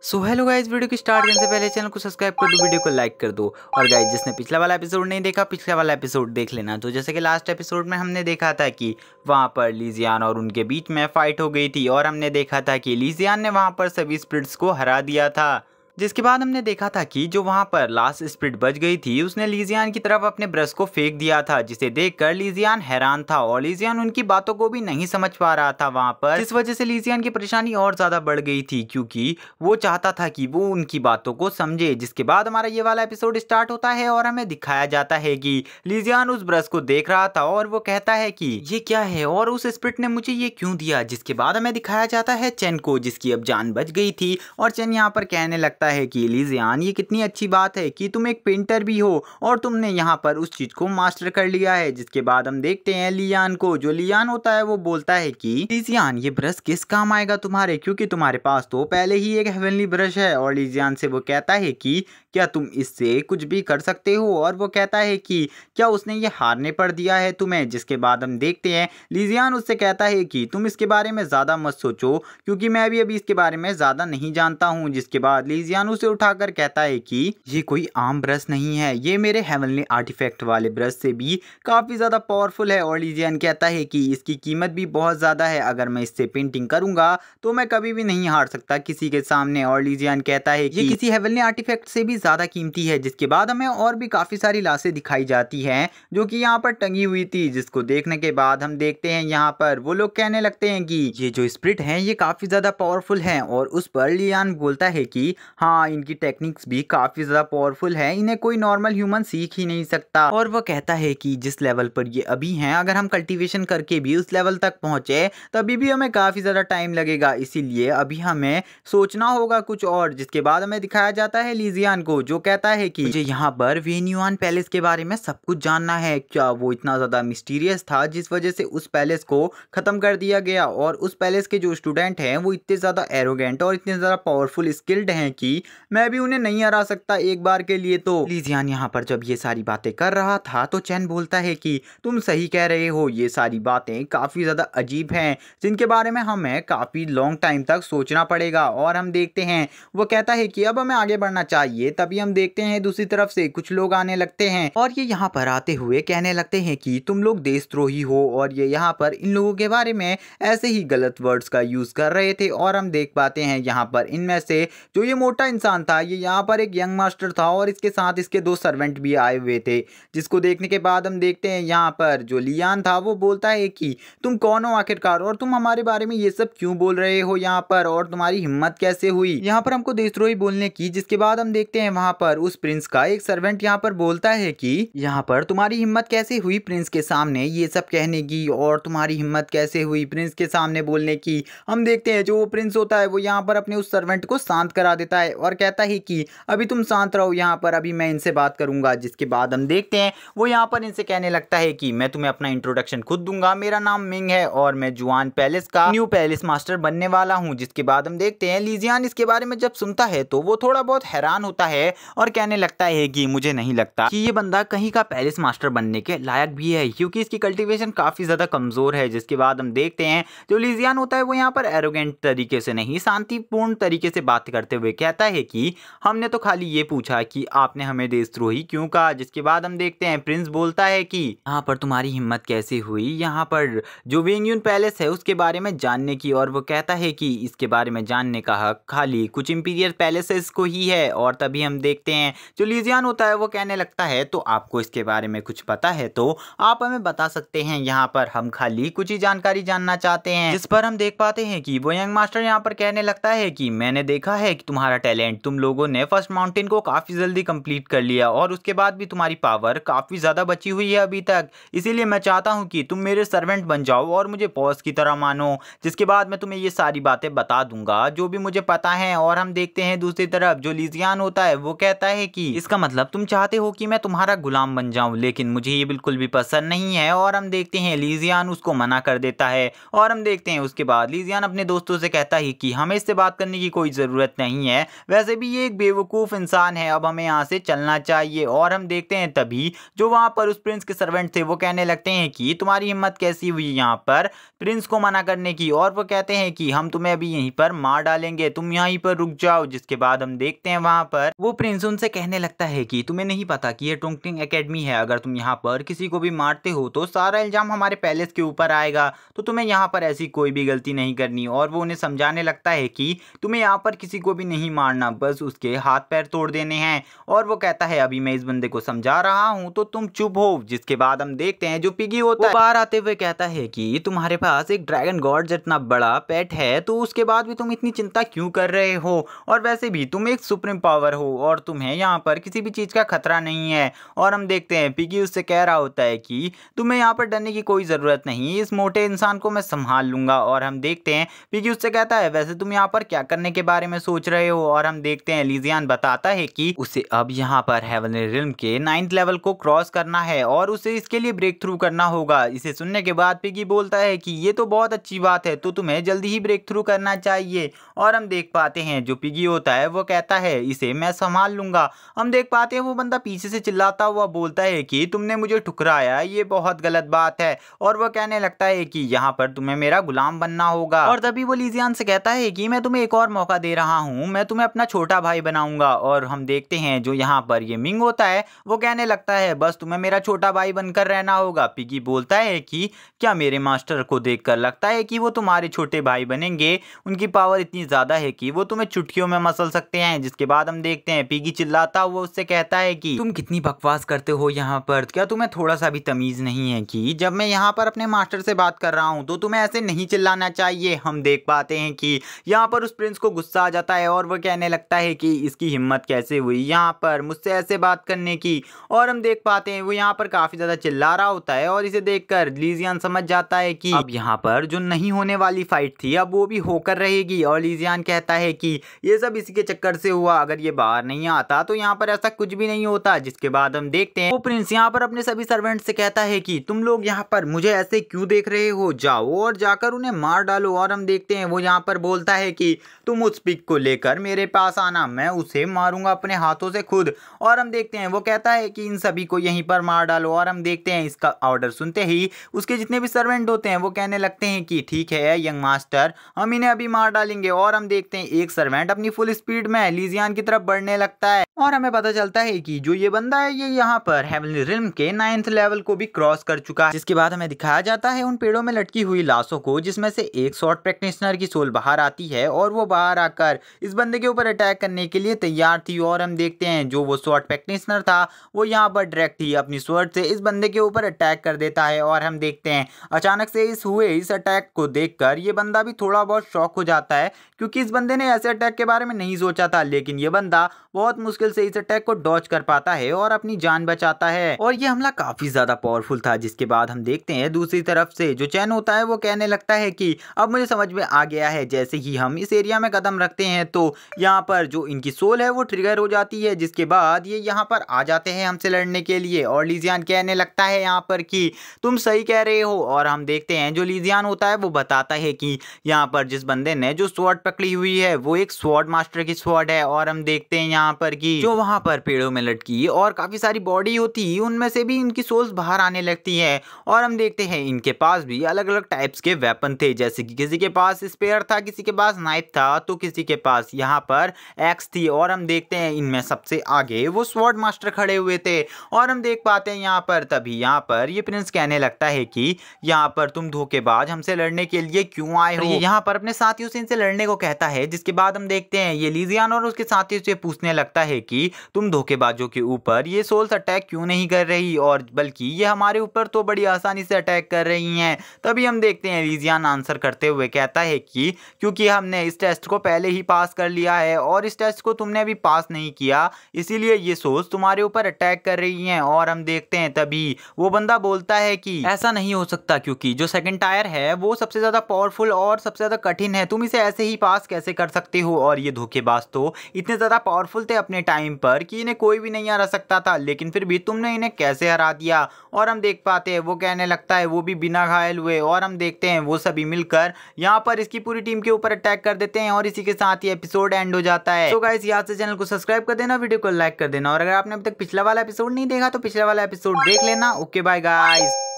So hello guys, video की start करने से पहले चैनल को सब्सक्राइब कर दो, वीडियो को लाइक कर दो। और गाइस, जिसने पिछला वाला एपिसोड नहीं देखा, पिछला वाला एपिसोड देख लेना। तो जैसे कि लास्ट एपिसोड में हमने देखा था कि वहाँ पर लीजियान और उनके बीच में फाइट हो गई थी और हमने देखा था कि लीजियान ने वहाँ पर सभी स्पिरिट्स को हरा दिया था। जिसके बाद हमने देखा था कि जो वहाँ पर लास्ट स्पिरिट बच गई थी उसने लीजियान की तरफ अपने ब्रश को फेंक दिया था, जिसे देखकर लीजियान हैरान था और लीजियान उनकी बातों को भी नहीं समझ पा रहा था वहाँ पर। इस वजह से लीजियान की परेशानी और ज्यादा बढ़ गई थी क्योंकि वो चाहता था कि वो उनकी बातों को समझे। जिसके बाद हमारा ये वाला एपिसोड स्टार्ट होता है और हमें दिखाया जाता है कि लीजियान उस ब्रश को देख रहा था और वो कहता है कि ये क्या है और उस स्पिरिट ने मुझे ये क्यों दिया। जिसके बाद हमें दिखाया जाता है चेन को, जिसकी अब जान बच गई थी और चेन यहाँ पर कहने लगता है कि लीजियान, ये कितनी अच्छी बात है कि तुम एक पेंटर भी हो और तुमने यहाँ पर उस चीज को मास्टर कर लिया है। जिसके बाद हम देखते हैं लियान को। जो लियान होता है वो बोलता है कि लीजियान, ये ब्रश किस काम आएगा तुम्हारे, क्योंकि तुम्हारे पास तो पहले ही एक हेवनली ब्रश है। और लीजियान से वो कहता है कि क्या तुम इससे कुछ भी कर सकते हो, और वो कहता है कि क्या उसने ये हारने पर दिया है तुम्हें। जिसके बाद हम देखते हैं लीजियान उससे कहता है कि तुम इसके बारे में ज़्यादा मत सोचो क्योंकि मैं भी अभी इसके बारे में ज़्यादा नहीं जानता हूँ। जिसके बाद लीजियान उसे उठाकर कहता है कि ये कोई आम ब्रश नहीं है, ये मेरे हेवनली आर्टिफैक्ट वाले ब्रश से भी काफ़ी ज़्यादा पावरफुल है। और लीजियान कहता है कि इसकी कीमत भी बहुत ज़्यादा है, अगर मैं इससे पेंटिंग करूँगा तो मैं कभी भी नहीं हार सकता किसी के सामने। और लीजियान कहता है कि ये किसी हेवनली आर्टिफैक्ट से भी ज़्यादा कीमती है। जिसके बाद हमें और भी काफ़ी सारी लाशें दिखाई जाती हैं जो कि यहाँ पर टंगी हुई थी, जिसको देखने के बाद हम देखते हैं यहाँ पर वो लोग कहने लगते हैं कि ये जो स्पिरिट हैं ये काफ़ी ज़्यादा पावरफुल हैं। और उस पर लियान बोलता है कि हाँ, इनकी टेक्निक्स भी काफ़ी ज़्यादा पावरफुल है, इन्हें कोई नॉर्मल ह्यूमन सीख ही नहीं सकता। और वह कहता है कि जिस लेवल पर ये अभी हैं, अगर हम कल्टीवेशन करके भी उस लेवल तक पहुँचे तभी भी हमें काफ़ी ज़्यादा टाइम लगेगा, इसीलिए अभी हमें सोचना होगा कुछ और। जिसके बाद हमें दिखाया जाता है लीजियान को, जो कहता है कि मुझे यहाँ पर वेन्युआन पैलेस के बारे में सब कुछ जानना है। क्या वो इतना ज़्यादा मिस्टीरियस था जिस वजह से उस पैलेस को ख़त्म कर दिया गया, और उस पैलेस के जो स्टूडेंट हैं वो इतने ज़्यादा एरोगेंट और इतने ज़्यादा पावरफुल स्किल्ड हैं कि मैं भी उन्हें नहीं हरा सकता एक बार के लिए। तो लीजियान यहाँ पर जब ये सारी बातें कर रहा था तो चैन बोलता है कि तुम सही कह रहे हो, ये सारी बातें काफ़ी ज़्यादा अजीब हैं जिनके बारे में हमें काफ़ी लॉन्ग टाइम तक सोचना पड़ेगा। और हम देखते हैं वो कहता है कि अब हमें आगे बढ़ना चाहिए। तभी हम देखते हैं दूसरी तरफ से कुछ लोग आने लगते हैं और ये यहाँ पर आते हुए कहने लगते हैं कि तुम लोग देशद्रोही हो, और ये यहाँ पर इन लोगों के बारे में ऐसे ही गलत वर्ड्स का यूज़ कर रहे थे। और हम देख पाते हैं यहाँ पर इनमें से जो ये मोटा इंसान था, ये यहाँ पर एक यंग मास्टर था और इसके साथ इसके दो सर्वेंट भी आए हुए थे। जिसको देखने के बाद हम देखते हैं यहाँ पर जो लियान था वो बोलता है कि तुम कौन हो आखिरकार, और तुम हमारे बारे में ये सब क्यों बोल रहे हो यहाँ पर, और तुम्हारी हिम्मत कैसे हुई यहाँ पर हमको देशद्रोही बोलने की। जिसके बाद हम देखते हैं वहाँ पर उस प्रिंस का एक सर्वेंट यहाँ पर बोलता है कि यहाँ पर तुम्हारी हिम्मत कैसे हुई प्रिंस के सामने ये सब कहने की, और तुम्हारी हिम्मत कैसे हुई प्रिंस के सामने बोलने की। हम देखते हैं जो वो प्रिंस होता है वो यहाँ पर अपने उस सर्वेंट को शांत करा देता है और कहता है कि अभी तुम शांत रहो यहाँ पर, अभी मैं इनसे बात करूंगा। जिसके बाद हम देखते हैं वो यहाँ पर इनसे कहने लगता है कि मैं तुम्हें अपना इंट्रोडक्शन खुद दूंगा, मेरा नाम मिंग है और मैं जुआन पैलेस का न्यू पैलेस मास्टर बनने वाला हूँ। जिसके बाद हम देखते हैं लीजियान इसके बारे में जब सुनता है तो वो थोड़ा बहुत हैरान होता है और कहने लगता है कि मुझे नहीं लगता कि ये बंदा कहीं का पैलेस मास्टर बनने के लायक भी है, क्योंकि इसकी कल्टीवेशन काफ़ी ज़्यादा कमज़ोर है। जिसके बाद हम देखते हैं जो लीजियान होता है वो यहाँ पर एरोगेंट तरीके से नहीं, शांतिपूर्ण तरीके से बात करते हुए कहता है कि हमने तो खाली ये पूछा कि आपने हमें देशद्रोही क्यों कहा। जिसके बाद हम देखते हैं प्रिंस बोलता है कि यहाँ पर तुम्हारी हिम्मत कैसे हुई यहाँ पर जो वेन्यून पैलेस है उसके बारे में जानने की। और वो कहता है कि इसके बारे में जानने का हक खाली कुछ इंपीरियल पैलेसेस को ही है। और तभी हम देखते हैं जो लीजियान होता है वो कहने लगता है तो आपको इसके बारे में कुछ पता है तो आप हमें बता सकते हैं, यहाँ पर हम खाली कुछ ही जानकारी जानना चाहते हैं। जिस पर हम देख पाते हैं कि वो यंग मास्टर यहाँ पर कहने लगता है कि मैंने देखा है कि तुम्हारा टैलेंट, तुम लोगों ने फर्स्ट माउंटेन को काफ़ी जल्दी कंप्लीट कर लिया और उसके बाद भी तुम्हारी पावर काफ़ी ज़्यादा बची हुई है अभी तक, इसीलिए मैं चाहता हूँ कि तुम मेरे सर्वेंट बन जाओ और मुझे बॉस की तरह मानो। जिसके बाद मैं तुम्हें ये सारी बातें बता दूंगा जो भी मुझे पता है। और हम देखते हैं दूसरी तरफ जो लीजियान होता है है वो कहता है कि इसका मतलब तुम चाहते हो कि मैं तुम्हारा गुलाम बन जाऊं, लेकिन मुझे ये बिल्कुल भी पसंद नहीं है। और हम देखते हैं लीजियान उसको मना कर देता है। और हम देखते हैं उसके बाद लीजियान अपने दोस्तों से कहता है कि हमें इससे बात करने की कोई ज़रूरत नहीं है, वैसे भी ये एक बेवकूफ़ इंसान है, अब हमें यहाँ से चलना चाहिए। और हम देखते हैं तभी जो वहाँ पर उस प्रिंस के सर्वेंट थे वो कहने लगते हैं कि तुम्हारी हिम्मत कैसी हुई यहाँ पर प्रिंस को मना करने की, और वो कहते हैं कि हम तुम्हें अभी यहीं पर मार डालेंगे, तुम यहीं पर रुक जाओ। जिसके बाद हम देखते हैं वहाँ पर वो प्रिंस उनसे कहने लगता है कि तुम्हें नहीं पता कि ये टोंगटिंग एकेडमी है, अगर तुम यहाँ पर किसी को भी मारते हो तो सारा इल्जाम हमारे पैलेस के ऊपर आएगा, तो तुम्हें यहाँ पर ऐसी कोई भी गलती नहीं करनी। और वो उन्हें समझाने लगता है कि तुम्हें यहाँ पर किसी को भी नहीं मारना, बस उसके हाथ पैर तोड़ देने हैं। और वो कहता है अभी मैं इस बंदे को समझा रहा हूँ तो तुम चुप हो। जिसके बाद हम देखते हैं जो पिगी होता है बाहर आते हुए कहता है कि तुम्हारे पास एक ड्रैगन गॉड जितना बड़ा पेट है, तो उसके बाद भी तुम इतनी चिंता क्यों कर रहे हो, और वैसे भी तुम एक सुप्रीम पावर हो और तुम्हें यहाँ पर किसी भी चीज़ का खतरा नहीं है। और हम देखते हैं पिगी उससे कह रहा होता है कि तुम्हें यहाँ पर डरने की कोई ज़रूरत नहीं, इस मोटे इंसान को मैं संभाल लूंगा। और हम देखते हैं पिगी उससे कहता है वैसे तुम यहाँ पर क्या करने के बारे में सोच रहे हो। और हम देखते हैं लीजियान बताता है कि उसे अब यहाँ पर हेवनली रिल्म के 9th लेवल को क्रॉस करना है और उसे इसके लिए ब्रेक थ्रू करना होगा। इसे सुनने के बाद पिगी बोलता है कि ये तो बहुत अच्छी बात है, तो तुम्हें जल्दी ही ब्रेक थ्रू करना चाहिए। और हम देख पाते हैं जो पिगी होता है वो कहता है इसे मैं संभाल लूंगा। हम देख पाते हैं वो बंदा पीछे से चिल्लाता हुआ बोलता है कि तुमने मुझे ठुकराया, ये बहुत गलत बात है। और वो कहने लगता है कि यहाँ पर तुम्हें मेरा गुलाम बनना होगा। और तभी वो लीजियान से कहता है कि मैं तुम्हें एक और मौका दे रहा हूँ, मैं तुम्हें अपना छोटा भाई बनाऊंगा। और हम देखते हैं जो यहाँ पर ये मिंग होता है वो कहने लगता है बस तुम्हें मेरा छोटा भाई बनकर रहना होगा। पिगी बोलता है कि क्या मेरे मास्टर को देखकर लगता है कि वो तुम्हारे छोटे भाई बनेंगे, उनकी पावर इतनी ज़्यादा है कि वो तुम्हें चुटकियों में मसल सकते हैं। जिसके बाद हम देखते हैं पिगी चिल्लाता हुआ उससे कहता है कि तुम कितनी बकवास करते हो यहाँ पर, क्या तुम्हें थोड़ा सा भी तमीज़ नहीं है कि जब मैं यहाँ पर अपने मास्टर से बात कर रहा हूँ तो तुम्हें ऐसे नहीं चिल्लाना चाहिए। हम देख पाते हैं कि यहाँ पर उस प्रिंस को गुस्सा आ जाता है और वह कहने लगता है कि इसकी हिम्मत कैसे हुई यहाँ पर मुझसे ऐसे बात करने की। और हम देख पाते हैं वो यहाँ पर काफ़ी ज़्यादा चिल्ला रहा होता है और इसे देखकर लीजियान समझ जाता है कि अब यहाँ पर जो नहीं होने वाली फाइट थी अब वो भी होकर रहेगी। और लीजियान कहता है कि ये सब इसी के चक्कर से हुआ, अगर ये बाहर नहीं आता तो यहाँ पर ऐसा कुछ भी नहीं होता। जिसके बाद हम देखते हैं वो प्रिंस यहाँ पर अपने सभी सर्वेंट से कहता है कि तुम लोग यहाँ पर मुझे ऐसे क्यों देख रहे हो, जाओ और जाकर उन्हें मार डालो। और हम देखते हैं वो यहाँ पर बोलता है कि तुम उस पिग को लेकर मेरे पास आना, मैं उसे मारूंगा अपने हाथों से खुद। और हम देखते हैं वो कहता है कि इन सभी को यहीं पर मार डालो। और हम देखते हैं इसका ऑर्डर सुनते ही उसके जितने भी सर्वेंट होते हैं वो कहने लगते हैं कि ठीक है यंग मास्टर, हम इन्हें अभी मार डालेंगे। और हम देखते हैं एक सर्वेंट अपनी फुल स्पीड में लीजियान की तरफ बढ़ने लगता है और हमें पता चलता है कि जो ये बंदा है ये यहाँ पर हेवनली रिल्म के 9th लेवल को भी क्रॉस कर चुका है। जिसके बाद हमें दिखाया जाता है उन पेड़ों में लटकी हुई लाशों को, जिसमें से एक स्वॉर्ड प्रैक्टिशनर की सोल बाहर आती है और वो बाहर आकर इस बंदे के ऊपर अटैक करने के लिए तैयार थी। और हम देखते हैं जो वो स्वॉर्ड प्रैक्टिशनर था वो यहाँ पर डायरेक्ट ही अपनी स्वॉर्ड से इस बंदे के ऊपर अटैक कर देता है। और हम देखते हैं अचानक से इस अटैक को देखकर ये बंदा भी थोड़ा बहुत शॉक हो जाता है, क्योंकि इस बंदे ने ऐसे अटैक के बारे में नहीं सोचा था, लेकिन ये बंदा बहुत मुश्किल से इस अटैक को डॉज कर पाता है और अपनी जान बचाता है। और ये हमला काफी ज्यादा पावरफुल था। जिसके बाद हम देखते हैं दूसरी तरफ से जो चैन होता है वो कहने लगता है कि अब मुझे समझ में आ गया है, जैसे ही हम इस एरिया में कदम रखते हैं तो यहाँ पर जो इनकी सोल है वो ट्रिगर हो जाती है। जिसके बाद ये यहाँ पर आ जाते हैं हमसे लड़ने के लिए। और लीजियान कहने लगता है यहाँ पर कि तुम सही कह रहे हो। और हम देखते हैं जो लीजियान होता है वो बताता है कि यहाँ पर जिस बंदे ने जो स्वॉर्ड पकड़ी हुई है वो एक स्वॉर्ड मास्टर की स्वॉर्ड है। और हम देखते हैं यहाँ पर कि जो वहाँ पर पेड़ों में लटकी और काफी सारी बॉडी होती उनमें से भी इनकी सोल्स बाहर आने लगती है। और हम देखते हैं इनके पास भी अलग अलग टाइप्स के वेपन थे, जैसे कि किसी के पास स्पेयर था, किसी के पास नाइफ था, तो किसी के पास यहाँ पर एक्स थी। और हम देखते हैं इनमें सबसे आगे वो स्वॉर्ड मास्टर खड़े हुए थे। और हम देख पाते हैं यहाँ पर तभी यहाँ पर ये प्रिंस कहने लगता है कि यहाँ पर तुम धोखेबाज हमसे लड़ने के लिए क्यों आए हो। यहाँ पर अपने साथियों से इनसे लड़ने को कहता है। जिसके बाद हम देखते हैं ये लीजियान और उसके साथियों से पूछने लगता है कि तुम धोखेबाजों के ऊपर ये सोल्स अटैक क्यों नहीं कर रही, और बल्कि ये हमारे ऊपर तो बड़ी आसानी से अटैक कर रही हैं। तभी हम देखते हैं लीजियान आंसर करते हुए कहता है कि क्योंकि हमने इस टेस्ट को पहले ही पास कर लिया है और इस टेस्ट को तुमने अभी पास नहीं किया, इसीलिए ये सोल्स तुम्हारे ऊपर अटैक कर रही हैं। और हम देखते हैं तभी वो बंदा बोलता है कि ऐसा नहीं हो सकता, क्योंकि जो सेकंड टायर है वो सबसे ज्यादा पावरफुल और सबसे ज्यादा कठिन है, तुम इसे ऐसे ही पास कैसे कर सकते हो। और ये धोखेबाज तो इतने ज्यादा पावरफुल थे अपने टाइम पर कि इन्हें कोई भी नहीं हरा सकता था, लेकिन फिर भी तुमने इन्हें कैसे हरा दिया। और हम देख पाते हैं वो कहने लगता है वो भी बिना घायल हुए, और हम देखते हैं वो सभी मिलकर यहाँ पर इसकी पूरी टीम के ऊपर अटैक कर देते हैं और इसी के साथ ही एपिसोड एंड हो जाता है। तो गाइस याद से चैनल को सब्सक्राइब कर देना, वीडियो को लाइक कर देना, और अगर आपने अभी तक पिछला वाला एपिसोड नहीं देखा तो पिछला वाला एपिसोड देख लेना। Okay bye guys.